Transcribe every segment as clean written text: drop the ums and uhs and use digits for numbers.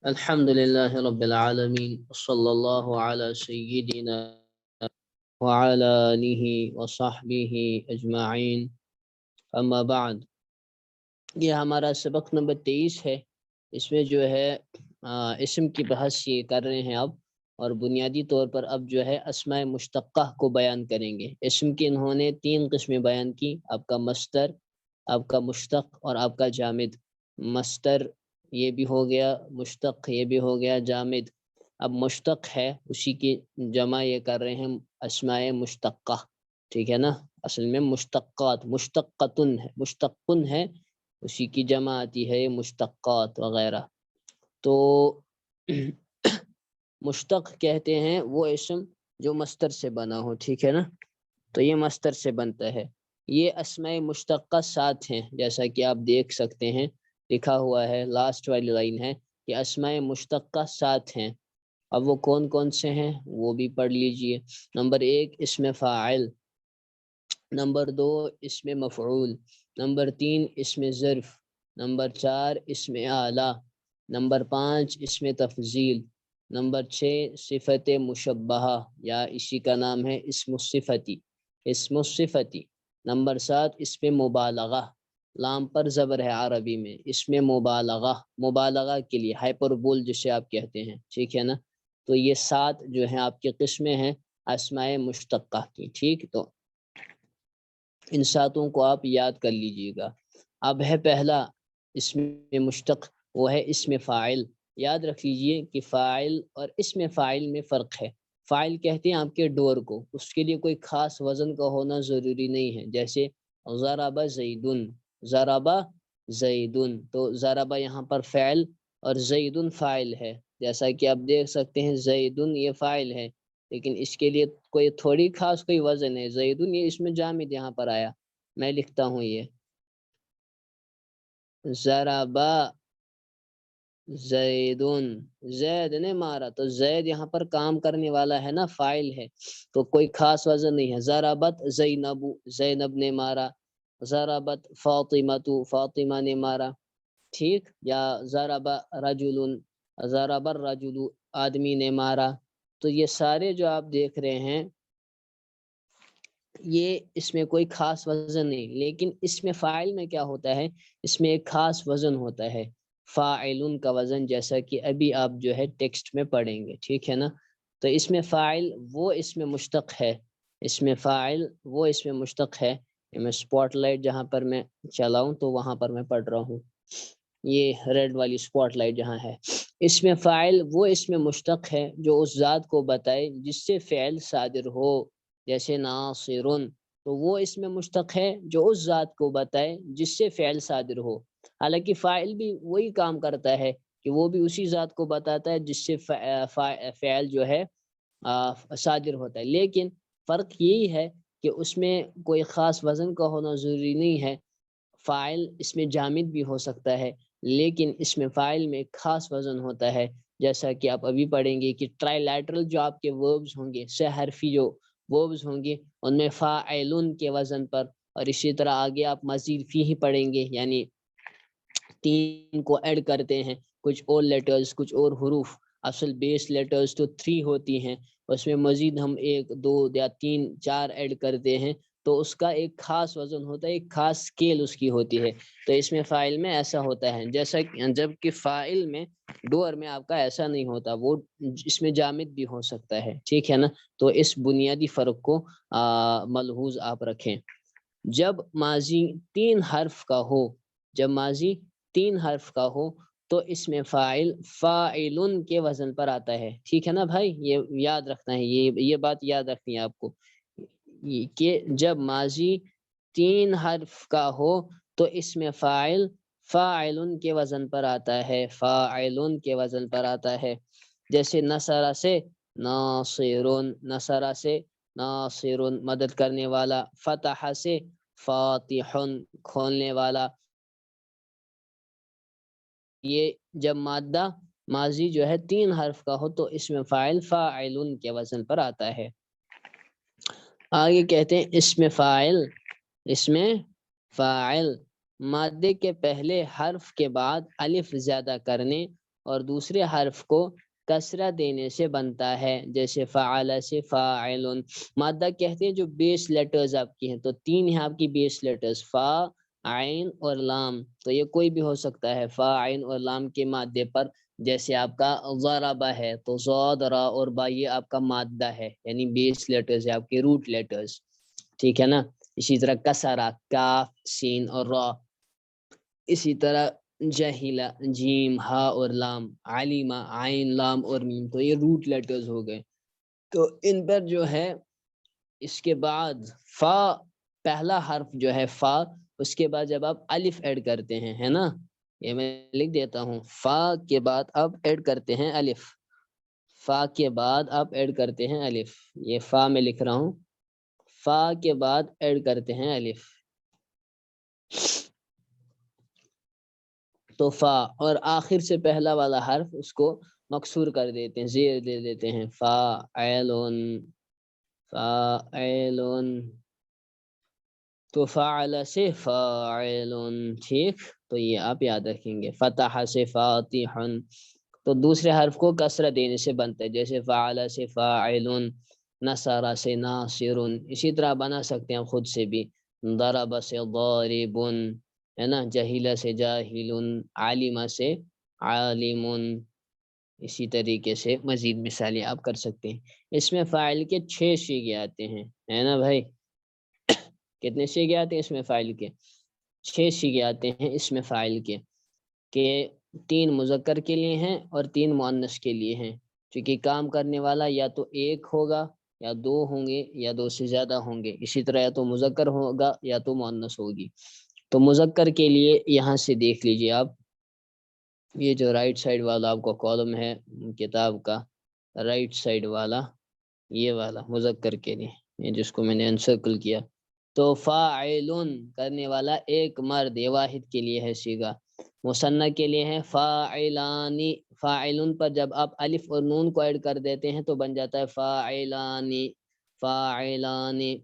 الحمد لله رب العالمين وصلى الله على سيدنا وعلى آله وصحبه أجمعين اما بعد۔ یہ ہمارا سبق نمبر 23 ہے۔ اس میں جو ہے اسم کی بحث یہ کر رہے ہیں اب، اور بنیادی طور پر اب جو ہے اسماء مشتقہ کو بیان کریں گے۔ اسم کی انہوں نے 3 قسمیں بیان کی، آپ کا مصدر، آپ کا مشتق اور آپ کا جامد۔ مصدر یہ بھی ہو گیا، مشتق یہ بھی ہو گیا، جامد۔ اب مشتق ہے، اسی کی جمع یہ کر رہے ہیں اسماء مشتقہ، ٹھیک ہے نا۔ اصل میں مشتقات، مشتقتن ہے، مشتقن ہے، اسی کی جمع آتی ہے مشتقات وغیرہ۔ تو مشتق کہتے ہیں وہ اسم جو مصدر سے بنا ہو، ٹھیک ہے نا۔ تو یہ مصدر سے بنتا ہے۔ یہ اسماء مشتقہ 7 ہیں، جیسا کہ آپ دیکھ سکتے ہیں لکھا ہوا ہے، لاسٹ والی لائن ہے کہ اسماء مشتقہ 7 ہیں۔ اب وہ کون کون سے ہیں وہ بھی پڑھ لیجئے۔ نمبر 1 اسم فاعل، نمبر 2 اسم مفعول، نمبر 3 اسم ظرف، نمبر 4 اسم اعلیٰ، نمبر 5 اسم تفضیل، نمبر 6 صفت مشبہہ یا اسی کا نام ہے اسم الصفتی، اسم الصفتی، نمبر 7 اسم مبالغہ، لام پر زبر ہے عربی میں، اسم مبالغہ، مبالغہ کے لیے ہائپربول جسے آپ کہتے ہیں، ٹھیک ہے نا۔ تو یہ 7 جو ہیں آپ کی قسمیں ہیں اسماء مشتقہ کی، ٹھیک۔ تو ان 7 کو آپ یاد کر لیجئے گا۔ اب ہے پہلا اسم مشتق، وہ ہے اسم فاعل۔ یاد رکھ لیجئے کہ فاعل اور اسم فاعل میں فرق ہے۔ فاعل کہتے ہیں آپ کے ڈور کو، اس کے لیے کوئی خاص وزن کا ہونا ضروری نہیں ہے، جیسے ضرب زیدن، ضرب زیدن، تو ضرب یہاں پر فعل اور زیدن فاعل ہے، جیسا کہ آپ دیکھ سکتے ہیں زیدن یہ فاعل ہے، لیکن اس کے لیے کوئی تھوڑی خاص کوئی وزن ہے۔ زیدن یہ اس میں جامد یہاں پر آیا، میں لکھتا ہوں یہ ضربا زیدن، زید نے مارا، تو زید یہاں پر کام کرنے والا ہے نا، فاعل ہے، تو کوئی خاص وزن نہیں ہے۔ ضربت زینب، زینب نے مارا، ضربت فاطمہ، فاطمہ نے مارا، ٹھیک۔ یا ضرب رجل، ضرب الرجل، آدمی نے مارا۔ تو یہ سارے جو آپ دیکھ رہے ہیں یہ اس میں کوئی خاص وزن نہیں، لیکن اس میں فاعل میں کیا ہوتا ہے، اس میں ایک خاص وزن ہوتا ہے، فاعلن کا وزن، جیسا کہ ابھی آپ جو ہے ٹیکسٹ میں پڑھیں گے، ٹھیک ہے نا۔ تو اس میں فاعل وہ اس میں مشتق ہے، اس میں فاعل وہ اس میں مشتق ہے۔ میں سپاٹ لائٹ جہاں پر میں چلاؤں تو وہاں پر میں پڑھ رہا ہوں، یہ ریڈ والی سپاٹ لائٹ جہاں ہے۔ اس میں فاعل وہ اس میں مشتق ہے جو اس ذات کو بتائے جس سے فعل صادر ہو، جیسے ناصرن، تو وہ اس میں مشتق ہے جو اس ذات کو بتائے جس سے فعل صادر ہو۔ حالانکہ فاعل بھی وہی کام کرتا ہے کہ وہ بھی اسی ذات کو بتاتا ہے جس سے فعل جو ہے صادر ہوتا ہے، لیکن فرق یہی ہے کہ اس میں کوئی خاص وزن کا ہونا ضروری نہیں ہے۔ فاعل اس میں جامد بھی ہو سکتا ہے، لیکن اس میں فاعل میں ایک خاص وزن ہوتا ہے، جیسا کہ آپ ابھی پڑھیں گے کہ ٹرائی لیٹرل جو آپ کے وربز ہوں گے، سہ حرفی جو وربز ہوں گے، ان میں فاعلن کے وزن پر، اور اسی طرح آگے آپ مزید فی ہی پڑھیں گے، یعنی 3 کو ایڈ کرتے ہیں، کچھ اور لیٹرز، کچھ اور حروف، اصل بیس لیٹرز تو 3 ہوتی ہیں، اس میں مزید ہم 1 2 یا 3 4 ایڈ کرتے ہیں، تو اس کا ایک خاص وزن ہوتا ہے، ایک خاص سکیل اس کی ہوتی ہے۔ تو اس میں فاعل میں ایسا ہوتا ہے، جیسا جب کہ فاعل میں ڈور میں آپ کا ایسا نہیں ہوتا، وہ اس میں جامد بھی ہو سکتا ہے، ٹھیک ہے نا۔ تو اس بنیادی فرق کو ملحوظ آپ رکھیں۔ جب ماضی 3 حرف کا ہو، جب ماضی 3 حرف کا ہو تو اس میں فاعل فاعلن کے وزن پر آتا ہے، ٹھیک ہے نا بھائی، یہ یاد رکھنا ہے، یہ بات یاد رکھنی ہے آپ کو کہ جب ماضی 3 حرف کا ہو تو اس میں فاعل فاعلن کے وزن پر آتا ہے، فاعلن کے وزن پر آتا ہے۔ جیسے نصرہ سے ناصرون، نصرہ سے ناصرون مدد کرنے والا، فتح سے فاتحن کھولنے والا۔ یہ جب مادہ ماضی جو ہے 3 حرف کا ہو تو اس میں فاعل فاعلن کے وزن پر آتا ہے۔ آگے کہتے ہیں اس میں فاعل، اس میں فاعل مادے کے پہلے حرف کے بعد الف زیادہ کرنے اور دوسرے حرف کو کسرہ دینے سے بنتا ہے، جیسے فعل سے فاعل۔ مادہ کہتے ہیں جو بیس لیٹرز آپ کی ہیں، تو 3 ہیں آپ کی بیس لیٹرز، فا، عین اور لام، تو یہ کوئی بھی ہو سکتا ہے فا، عین اور لام کے مادے پر، جیسے آپ کا ضربہ ہے تو ضاد، را اور با یہ آپ کا مادہ ہے، یعنی بیس لیٹرز ہے آپ کے، روٹ لیٹرز، ٹھیک ہے نا۔ اسی طرح کسرہ، کاف، سین اور را، اسی طرح جہیلا، جیم، ہا اور لام، علیمہ، عین، لام اور میم، تو یہ روٹ لیٹرز ہو گئے۔ تو ان پر جو ہے اس کے بعد فا، پہلا حرف جو ہے فا، اس کے بعد جب آپ الف ایڈ کرتے ہیں، ہے نا، یہ میں لکھ دیتا ہوں، فا کے بعد آپ ایڈ کرتے ہیں الف، فا کے بعد آپ ایڈ کرتے ہیں الف، یہ فا میں لکھ رہا ہوں، فا کے بعد ایڈ کرتے ہیں الف، تو فا، اور آخر سے پہلا والا حرف اس کو مکسور کر دیتے ہیں، زیر دے دیتے ہیں، فاعلون، فاعلون، تو فعل سے فاعلون، ٹھیک، تو یہ آپ یاد رکھیں گے۔ فتح سے فاتح، تو دوسرے حرف کو کسرہ دینے سے بنتا ہے، جیسے فعل سے فاعلون، نصر سے ناصر، اسی طرح بنا سکتے ہیں خود سے بھی، ضرب سے ضارب، ہے نا، جہیلہ سے جاہل، عالمہ سے عالم، اسی طریقے سے مزید مثالیں آپ کر سکتے ہیں۔ اس میں فاعل کے 6 صیغے آتے ہیں، ہے نا بھائی، کتنے صیغے آتے ہیں اس میں فاعل کے؟ 6 صیغے آتے ہیں اس میں فاعل کے، کہ 3 مذکر کے لیے ہیں اور 3 مؤنث کے لیے ہیں، کیونکہ کام کرنے والا یا تو ایک ہوگا یا 2 ہوں گے یا 2 سے زیادہ ہوں گے، اسی طرح یا تو مذکر ہوگا یا تو مؤنث ہوگی۔ تو مذکر کے لیے یہاں سے دیکھ لیجئے آپ، یہ جو رائٹ سائڈ والا آپ کو کالم ہے کتاب کا، رائٹ سائڈ والا، یہ والا مذکر کے لیے، یہ جس کو میں نے انسرکل کیا، تو فاعلون کرنے والا ایک مرد، یہ واحد کے لیے ہے صیغہ۔ مثنیٰ کے لیے ہے فاعلانی، فاعلون پر جب آپ الف اور نون کو ایڈ کر دیتے ہیں تو بن جاتا ہے فاعلانی، فاعلانی۔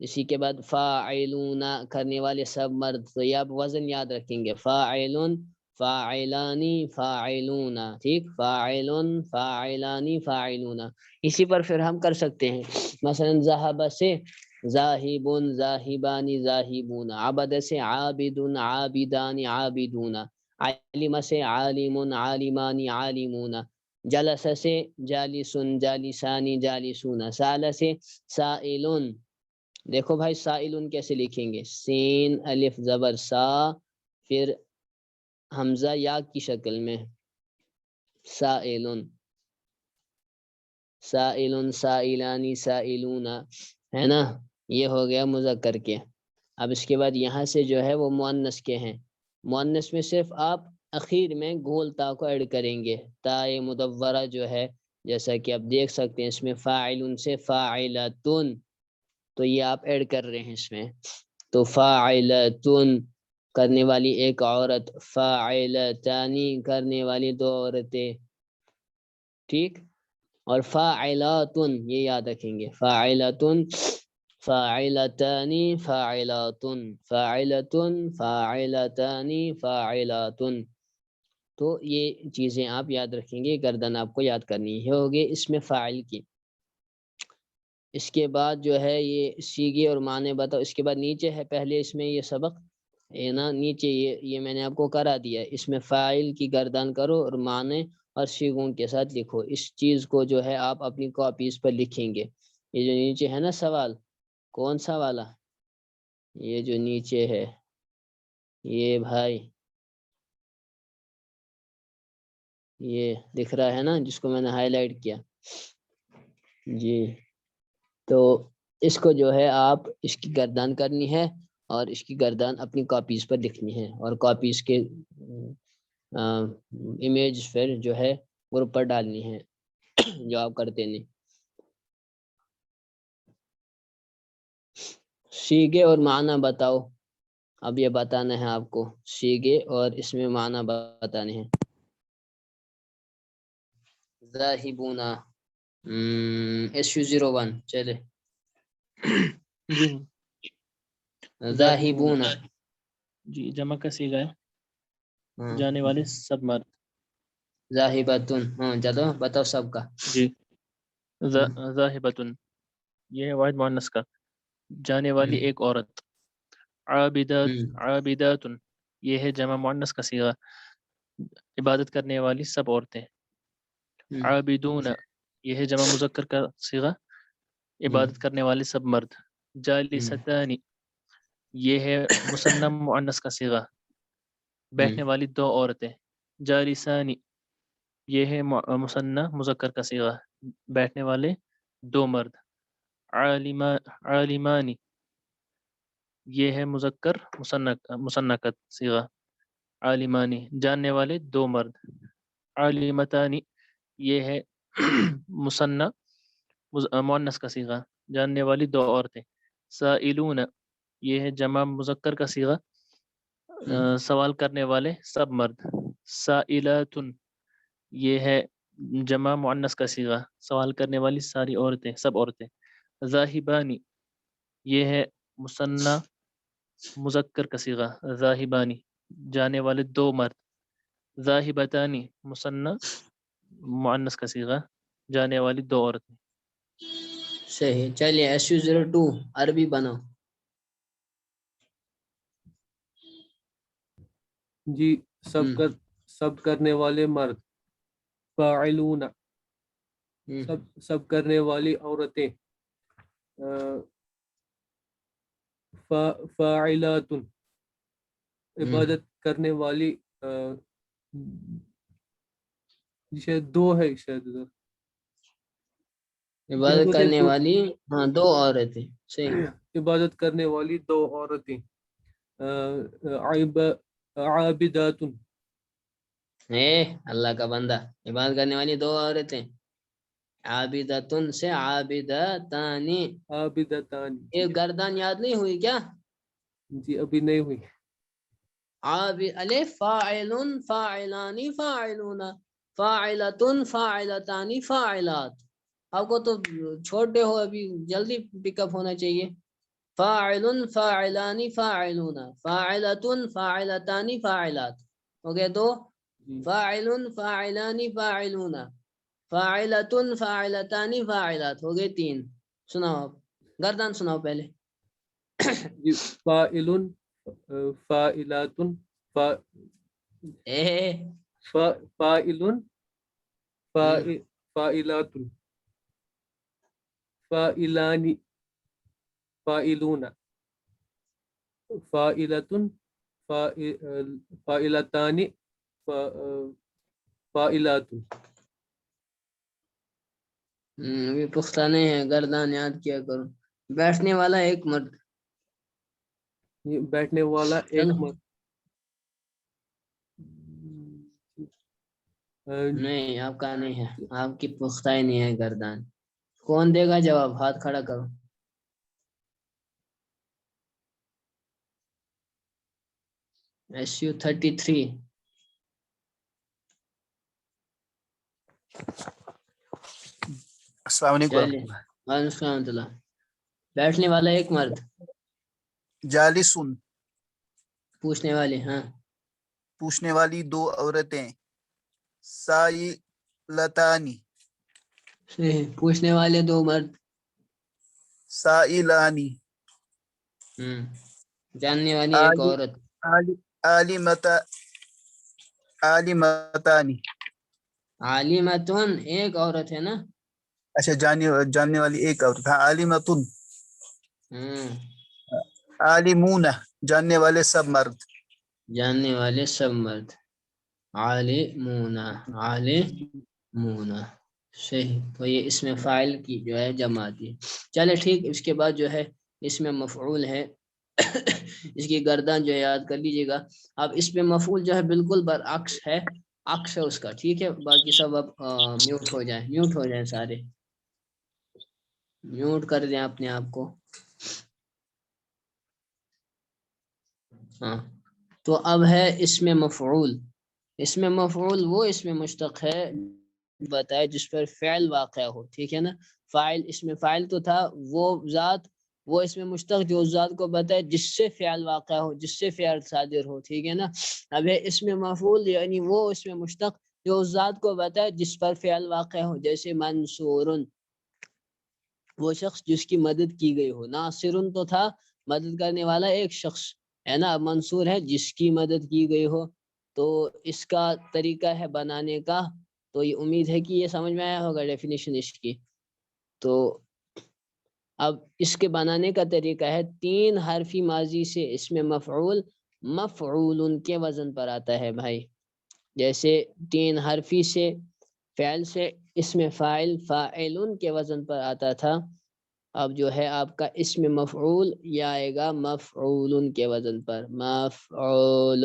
اسی کے بعد فاعلون کرنے والے سب مرد، تو یہ آپ وزن یاد رکھیں گے، فاعلون، فاعلانی، فاعلون، ٹھیک، فاعلون، فاعلانی، فاعلون۔ اسی پر پھر ہم کر سکتے ہیں، مثلا ذہب سے ذاہبون، ذاہبانی، ذاہبون، عبد سے عابدون، عابدانی، عابدون، علم سے عالمون، عالمانی، عالمون، جلس سے جالسون، جالسانی، جالسون، سال سے سائلون۔ دیکھو بھائی سائلون کیسے لکھیں گے، سین الف زبر سا، پھر حمزہ یا کی شکل میں، سائلون، سائلون، سائلانی، سائلون، ہے نا، یہ ہو گیا مذکر کے۔ اب اس کے بعد یہاں سے جو ہے وہ مؤنث کے ہیں، مؤنث میں صرف آپ اخیر میں گول تا کو ایڈ کریں گے، تائے مدورہ جو ہے، جیسا کہ آپ دیکھ سکتے ہیں اس میں فاعلون سے فاعلتون، تو یہ آپ ایڈ کر رہے ہیں اس میں، تو فاعلتون کرنے والی ایک عورت، فاعلتانی کرنے والی 2 عورتیں، ٹھیک، اور فاعلاتن یہ یاد رکھیں گے، فاعلاتن، فاعلتانی، فاعلاتن، فاعلتن، فاعلتانی، فاعلاتن، تو یہ چیزیں آپ یاد رکھیں گے، گردن آپ کو یاد کرنی ہے، ہوگی اس میں فاعل کی۔ اس کے بعد جو ہے یہ صیغے اور معنی بتاؤ، اس کے بعد نیچے ہے، پہلے اس میں یہ سبق ہے نا، نیچے یہ میں نے آپ کو کرا دیا، اس میں فاعل کی گردان کرو اور معنی اور صیغوں کے ساتھ لکھو، اس چیز کو جو ہے آپ اپنی کاپیز پر لکھیں گے۔ یہ جو نیچے ہے نا سوال، کون سا والا، یہ جو نیچے ہے یہ بھائی، یہ دکھ رہا ہے نا جس کو میں نے ہائی لائٹ کیا، جی، تو اس کو جو ہے آپ اس کی گردان کرنی ہے اور اس کی گردان اپنی کاپیز پر لکھنی ہے، اور کاپیز کے امیج پھر جو ہے گروپ پر ڈالنی ہے جو آپ کرتے نہیں۔ صیغے اور معنی بتاؤ، اب یہ بتانا ہے آپ کو، صیغے اور اس میں معنی بتانے ہیں۔ ذاہبون، SU01 چلے، جی ذاہبون، جی جمع کا صیغہ ہے، جانے والے سب مرد، ذاہبتن، ہاں چلو بتاؤ سب کا. جی ذاہبتن یہ ہے واحد مؤنث کا، جانے والی ایک عورت. عابدات یہ ہے جمع مؤنث کا صیغہ، عبادت کرنے والی سب عورتیں. عابدون یہ ہے جمع مذکر کا صیغہ، عبادت کرنے والے سب مرد. جالستانی یہ ہے مثنی مؤنث کا صیغہ، بیٹھنے والی دو عورتیں. جالسانی یہ ہے مثنی مذکر کا صیغہ، بیٹھنے والے دو مرد. عالمانی یہ ہے مذکر مثنی کا صیغہ، عالمانی جاننے والے دو مرد. عالمتانی یہ ہے مثنی مؤنث کا صیغہ، جاننے والی دو عورتیں. سائلون یہ ہے جمع مذکر کا صیغہ، سوال کرنے والے سب مرد. سائلات یہ ہے جمع مؤنث کا صیغہ، سوال کرنے والی ساری عورتیں سب عورتیں. ذاہبانی یہ ہے مثنی مذکر کا صیغہ، ذاہبانی جانے والے دو مرد. ذاہبتانی مثنی مؤنث کا صیغہ، جانے والی دو عورتیں. صحیح. چلیے SU02 عربی بناؤ. جی سب کرنے والے مرد. فاعلون سب کرنے والی عورتیں. فاعلات عبادت کرنے والی شاید دو ہے، شاید ادھر عبادت کرنے والی ہاں دو عورتیں. صحیح. عبادت کرنے والی دو عورتیں. عابدات اللہ کا بندہ، عبادت کرنے والی دو عورتیں. عابدتن سے عابدتانی. عابدتان ایک گردان یاد نہیں ہوئی کیا؟ جی ابھی نہیں ہوئی. الف فاعل فاعلان فاعلون فاعلتن فاعلتان فاعلات. آپ کو تو چھوٹے ہو ابھی، جلدی پک اپ ہونا چاہیے. فاعل فاعلان فاعلون فاعلتن فاعلتان فاعلات ہو گئے دو. فاعل فاعلان فاعلون فاعلتن فاعلتان فاعلات ہو گئے تین. سناؤ آپ، گردان سناؤ پہلے. فاعل فاعلات فاعل فاعلات فاعلان فاعلون فاعلۃ فاعلتان فاعلات. ابھی پختہ نہیں ہے، گردان یاد کیا کرو. بیٹھنے والا ایک مرد. بیٹھنے والا ایک مرد. نہیں آپ کا نہیں ہے، آپ کی پختہ ہی نہیں ہے گردان. کون دے گا جواب؟ ہاتھ کھڑا کرو. SU33. السلام علیکم ورحمۃ اللہ. وعلیکم السلام ورحمۃ اللہ. بیٹھنے والا ایک مرد. جالسن پوچھنے والے ہاں. پوچھنے والی دو عورتیں. سائلتانی پوچھنے والے دو مرد. سائلانی جاننے والی ایک عورت. عالمتانی عالمتن ایک عورت ہے نا. اچھا جاننے والی ایک عورت. ہاں عالمتن. عالمون جاننے والے سب مرد. جاننے والے سب مرد. عالمون عالمون. صحیح. تو یہ اس میں فاعل کی جو ہے جمع آتی ہے. چلے ٹھیک. اس کے بعد جو ہے اس میں مفعول ہے. اس کی گردان جو ہے یاد کر لیجیے گا. اب اس میں مفعول جو ہے بالکل برعکس ہے، عکس ہے اس کا. ٹھیک ہے. باقی سب اب میوٹ ہو جائیں سارے. میوٹ کر دیں اپنے آپ کو. ہاں تو اب ہے اس میں مفعول. اس میں مفعول وہ اس میں مشتق ہے بتائے جس پر فعل واقع ہو. ٹھیک ہے نا. فاعل اس میں فاعل تو تھا، وہ ذات وہ اس میں مشتق جو ذات کو بتائے جس سے فعل واقع ہو، جس سے فعل صادر ہو. ٹھیک ہے نا. اب ہے اس میں مفعول یعنی وہ اس میں مشتق جو اس ذات کو بتائے جس پر فعل واقع ہو، جیسے منصورن وہ شخص جس کی مدد کی گئی ہو، ناصرن تو تھا مدد کرنے والا ایک شخص ہے نا، منصور ہے جس کی مدد کی گئی ہو. تو اس کا طریقہ ہے بنانے کا. تو یہ امید ہے کہ یہ سمجھ میں آیا ہوگا ڈیفینیشن اس کی. تو اب اس کے بنانے کا طریقہ ہے 3 حرفی ماضی سے اس میں مفعول مفعول کے وزن پر آتا ہے بھائی. جیسے 3 حرفی سے فعل سے اس میں فاعل فاعلن کے وزن پر آتا تھا، اب جو ہے آپ کا اسم مفعول یہ آئے گا مفعول کے وزن پر. مفعول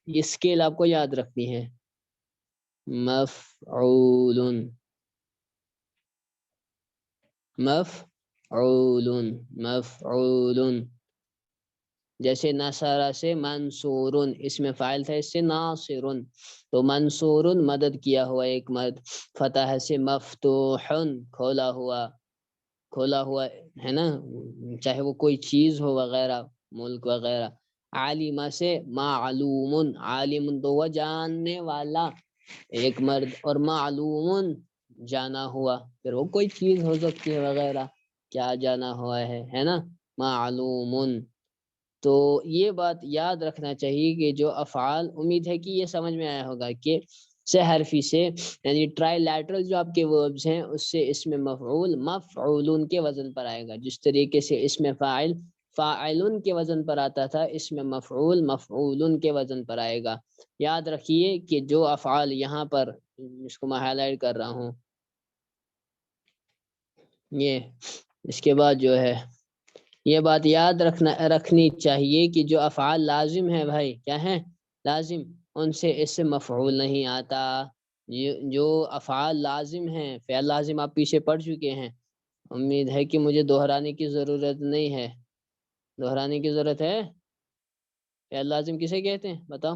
یہ اسکیل آپ کو یاد رکھنی ہے. مفعول مفعول مفعول. جیسے نصرہ سے منصورن اس میں فاعل تھا، اس سے ناصرن تو منصورن مدد کیا ہوا ایک مرد. فتح سے مفتوحن کھولا ہوا ہے نا، چاہے وہ کوئی چیز ہو وغیرہ ملک وغیرہ. عالمہ سے معلوم، عالم تو وہ جاننے والا ایک مرد، اور معلوم جانا ہوا، پھر وہ کوئی چیز ہو سکتی ہے وغیرہ کیا جانا ہوا ہے نا معلوم. تو یہ بات یاد رکھنا چاہیے کہ جو افعال، امید ہے کہ یہ سمجھ میں آیا ہوگا کہ سے حرفی سے یعنی ٹرائی لیٹرل جو آپ کے وربز ہیں اس سے اس میں مفعول مفعولون کے وزن پر آئے گا. جس طریقے سے اس میں فاعل فاعلن کے وزن پر آتا تھا، اس میں مفعول مفعولن کے وزن پر آئے گا. یاد رکھیے کہ جو افعال یہاں پر اس کو میں ہائی لائٹ کر رہا ہوں، یہ اس کے بعد جو ہے یہ بات یاد رکھنی چاہیے کہ جو افعال لازم ہیں بھائی، کیا ہیں لازم، ان سے اسم مفعول نہیں آتا. جو افعال لازم ہیں، فعل لازم آپ پیچھے پڑھ چکے ہیں، امید ہے کہ مجھے دہرانے کی ضرورت نہیں ہے. دہرانے کی ضرورت ہے؟ فعل لازم کسے کہتے ہیں بتاؤ،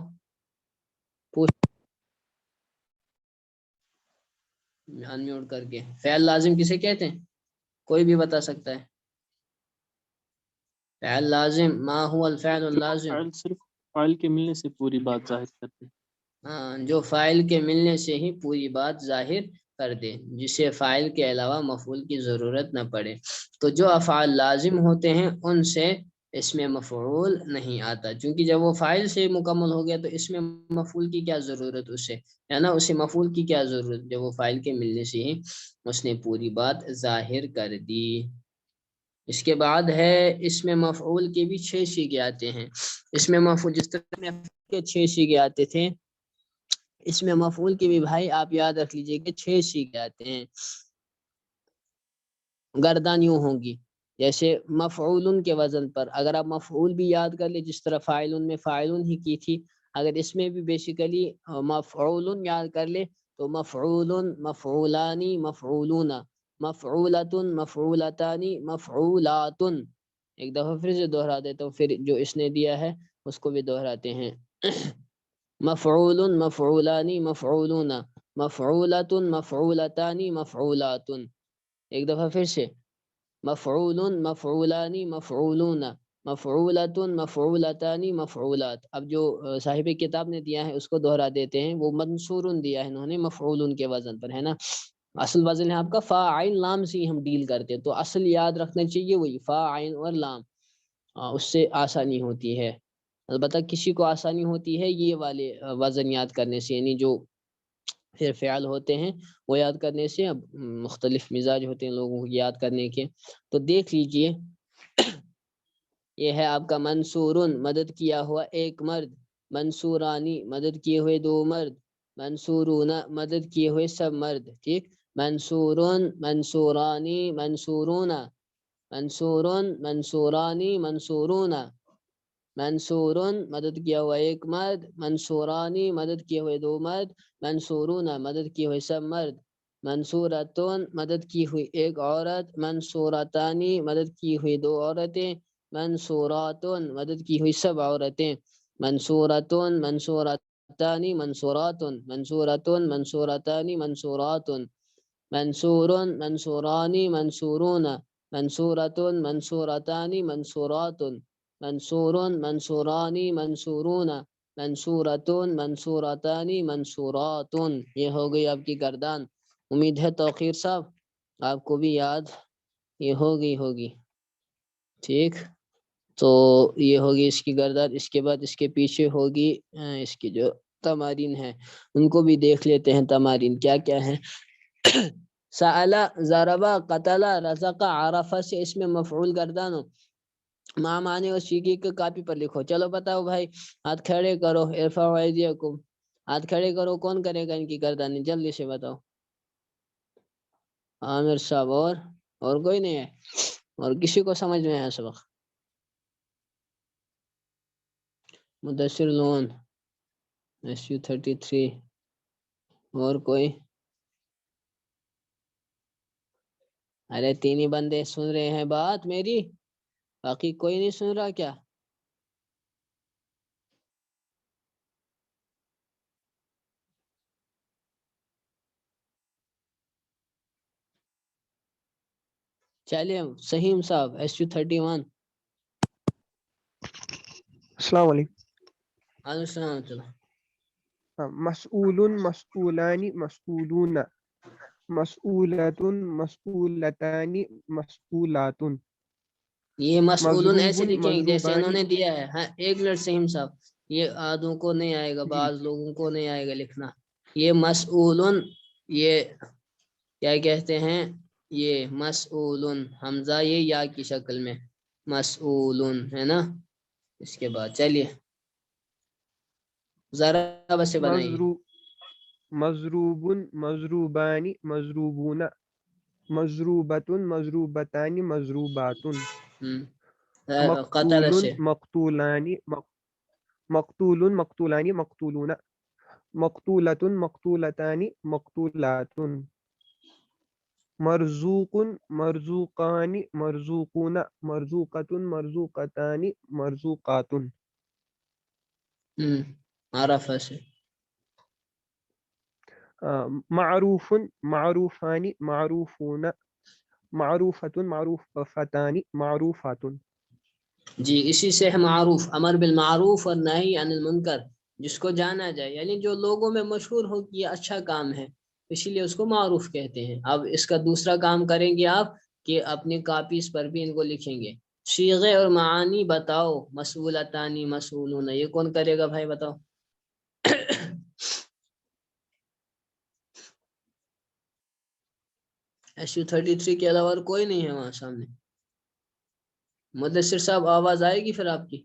انمیوٹ کر کے. فعل لازم کسے کہتے ہیں؟ کوئی بھی بتا سکتا ہے. فعل لازم ما هو الفعل اللازم؟ فاعل صرف فاعل کے ملنے سے پوری بات ظاہر کرتے ہیں. ہاں، جو فاعل کے ملنے سے ہی پوری بات ظاہر کر دے، جسے فاعل کے علاوہ مفعول کی ضرورت نہ پڑے. تو جو افعال لازم ہوتے ہیں ان سے اس میں مفعول نہیں آتا، چونکہ جب وہ فاعل سے مکمل ہو گیا تو اس میں مفعول کی کیا ضرورت اسے، ہے نا، اسے مفعول کی کیا ضرورت جب وہ فاعل کے ملنے سے ہی اس نے پوری بات ظاہر کر دی. اس کے بعد ہے اس میں مفعول کے بھی 6 صیغے آتے ہیں. اس میں مفعول جس طرح کے 6 صیغے آتے تھے، اس میں مفعول کے بھی بھائی آپ یاد رکھ لیجئے کہ 6 صیغے آتے ہیں. گردان یوں ہوگی جیسے مفعول کے وزن پر، اگر آپ مفعول بھی یاد کر لیں جس طرح فاعلن میں فاعلن ہی کی تھی، اگر اس میں بھی بیسیکلی مفعول یاد کر لے تو مفعول مفعولانی مفعولون مفعولۃ مفعولتانی مفعولات. ایک دفعہ پھر سے دوہرا دیتا ہوں، پھر جو اس نے دیا ہے اس کو بھی دوہراتے ہیں. مفعول مفعولانی مفعولون مفعولۃ مفعولتانی مفعولات. ایک دفعہ پھر سے مفعول مفعولانی مفعولون مفعولۃ مفعولتانی مفعولات. اب جو صاحب کتاب نے دیا ہے اس کو دوہرا دیتے ہیں، وہ منصور دیا ہے انہوں نے مفعول کے وزن پر، ہے نا. اصل وزن ہے آپ کا فا عین لام سے ہم ڈیل کرتے ہیں، تو اصل یاد رکھنا چاہیے وہی فا عین اور لام، اس سے آسانی ہوتی ہے. البتہ کسی کو آسانی ہوتی ہے یہ والے وزن یاد کرنے سے، یعنی جو پھر فعل ہوتے ہیں وہ یاد کرنے سے. اب مختلف مزاج ہوتے ہیں لوگوں کو یاد کرنے کے. تو دیکھ لیجئے یہ ہے آپ کا منصورن مدد کیا ہوا ایک مرد، منصورانی مدد کیے ہوئے 2 مرد، منصورون مدد کیے ہوئے سب مرد. ٹھیک، منصورن منصورانی منصورون منصورن منصورانی منصورون. منصورن مدد کیا ہوا ایک مرد، منصورانی مدد کیے ہوئے 2 مرد، منصورون مدد کیے ہوئے سب مرد. منصورتون مدد کی ہوئی ایک عورت، منصورتانی مدد کی ہوئی 2 عورتیں، منصوراتون مدد کی ہوئی سب عورتیں. منصورتون منصورتانی منصوراتن منصورتون منصورتانی منصوراتن. منصورن منصورانی منصورون منصورتون منصورتانی منصوراتن. منصورن منصورانی منصورون منصورتون منصورتانی منصوراتن، یہ ہو گئی آپ کی گردان. امید ہے توقیر صاحب آپ کو بھی یاد یہ ہوگی ٹھیک. تو یہ ہوگی اس کی گردان. اس کے بعد اس کے پیچھے ہوگی اس کی جو تمارین ہیں ان کو بھی دیکھ لیتے ہیں. تمارین کیا کیا ہیں؟ سألا ضربا قتلا رزقا عرفا سے اس میں مفعول گردان ہو. معنی اور سیگی کو کاپی پر لکھو. چلو بتاؤ بھائی، ہاتھ کھڑے کرو. ارفعوا ایدیکم، ہاتھ کھڑے کرو. کون کرے گا ان کی گردانی؟ جلدی سے بتاؤ. عامر صاحب اور کوئی نہیں ہے؟ اور کسی کو سمجھ میں ہے سبق؟ مدثر لون SU33 اور کوئی؟ ارے تین ہی بندے سن رہے ہیں بات میری، باقی کوئی نہیں سن رہا کیا؟ چلیے سہیم صاحب SU31. السلام علیکم. السلام. مسئول مسئولان مسئولون مسئولۃ مسئولتان مسئولات. یہ مسئولون ایسے مضروب لکھیں گے جیسے انہوں مضروبان. نے دیا ہے. ہاں ایک منٹ سہیم صاحب، یہ آدھوں کو نہیں آئے گا، جی بعض لوگوں کو نہیں آئے گا لکھنا. یہ مسئولن، یہ کیا کہتے ہیں؟ یہ مسئولن حمزہ یہ یا کی شکل میں مسئولن ہے نا. اس کے بعد چلیے ذرا بس بنائیے. مضروب مضروب مضروبان مضروبون مضروبۃ مضروبتان مضروبات. قتل مقتول سے مقتولان مقتول مقتولان مقتولون مقتولۃ مقتولتان مقتولات. مرزوق مرزوقان مرزوقون مرزوقۃ مرزوقتان مرزوقات. عرفہ سے معروف معروفان معروفون معروفۃ معروفتان معروفات. جی اسی سے ہے معروف، امر بالمعروف اور نہی عن المنکر، جس کو جانا جائے یعنی جو لوگوں میں مشہور ہو کہ یہ اچھا کام ہے، اسی لیے اس کو معروف کہتے ہیں. اب اس کا دوسرا کام کریں گے آپ کہ اپنی کاپیز پر بھی ان کو لکھیں گے. صیغے اور معانی بتاؤ. مسئولتانی مسئولون، یہ کون کرے گا بھائی بتاؤ؟ SU33 کے علاوہ اور کوئی نہیں ہے وہاں سامنے؟ مدثر صاحب آواز آئے گی پھر آپ کی؟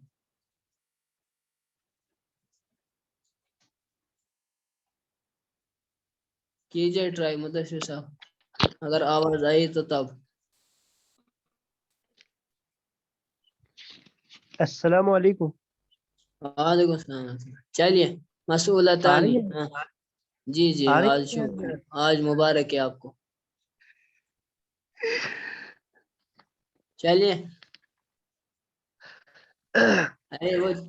کیجئے ٹرائی مدثر صاحب، اگر آواز آئی تو تب. السلام علیکم. وعلیکم السلام. چلیے مسئولتانی. جی آج مبارک ہے آپ کو. چلیے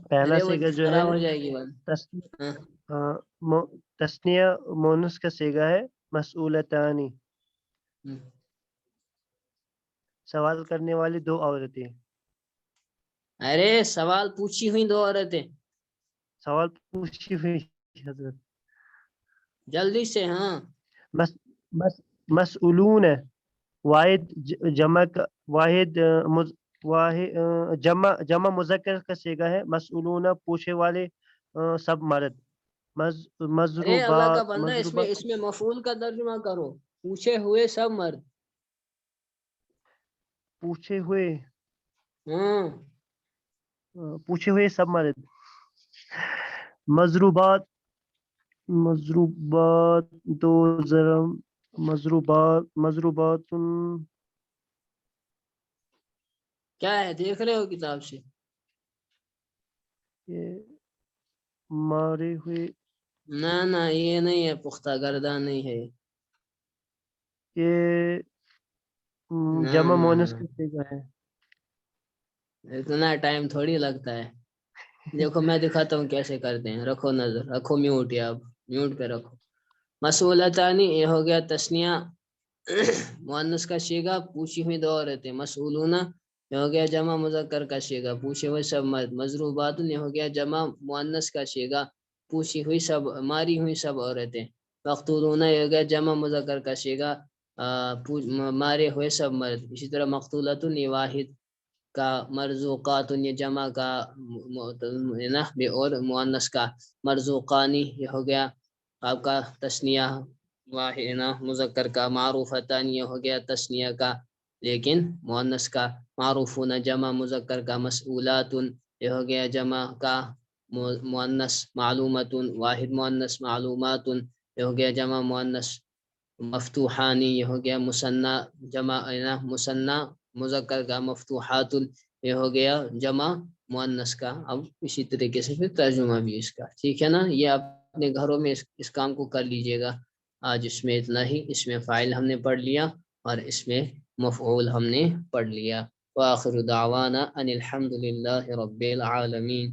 پہلا وہ سیگا جو ہے خراب ہو جائے گی بات. تسنیہ مونس کا سیگا ہے مسئولتانی. سوال کرنے والی دو عورتیں. ارے سوال پوچھی ہوئی دو عورتیں. سوال پوچھی ہوئی حضرت. جلدی سے. ہاں مسئولون واحد جمع واحد جمع مذکر کا سیگا ہے. مسئولون پوچھے والے سب مرد. ارے اللہ کا مضروبات بندہ اس میں مفعول کا ترجمہ کرو. پوچھے ہوئے سب مرد. پوچھے ہوئے ہاں پوچھے ہوئے سب مرد. مضروبات مضروبات دو ضرب مضروبات کیا ہے دیکھ رہے ہو کتاب سے؟ مارے ہوئے. نہ یہ نہیں ہے، پختہ گردان نہیں ہے یہ جمع مونس کا سیگا ہے. اتنا ٹائم تھوڑی لگتا ہے. دیکھو میں دکھاتا ہوں کیسے کرتے ہیں. رکھو نظر، رکھو میوٹ، یا میوٹ پہ رکھو. مسئولتانی یہ ہو گیا تسنیہ مؤنث کا صیغہ، پوچھی ہوئی دو عورتیں. مسئولون یہ ہو گیا جمع مذکر کا شیگا پوچھے ہوئے سب مرد. مضروبات یہ ہو گیا جمع مؤنث کا شیگا پوچھی ہوئی سب ماری ہوئی سب عورتیں. مقتولون یہ ہو گیا جمع مذکر کا شیگا مارے ہوئے سب مرد. اسی طرح مقتولۃ یہ واحد کا. مرزوقات یہ جمع کا اور مؤنث کا. مرزوقانی یہ ہو گیا آپ کا تثنیہ واحد مذکر کا. معروفتان یہ ہو گیا تثنیہ کا لیکن مؤنث کا. معروفون جمع مذکر کا. مسئولات یہ ہو گیا جمع کا مؤنث. معلومات واحد مؤنث. معلومات یہ ہو گیا جمع مؤنث. مفتوحانی یہ ہو گیا مثنی جمع مثنی مذکر کا. مفتوحات یہ ہو گیا جمع مؤنث کا. اب اسی طریقے سے پھر ترجمہ بھی اس کا. ٹھیک ہے نا. یہ آپ اپنے گھروں میں اس کام کو کر لیجئے گا. آج اس میں اتنا ہی. اس میں فاعل ہم نے پڑھ لیا اور اس میں مفعول ہم نے پڑھ لیا. وآخر دعوانا ان الحمد للہ رب العالمین.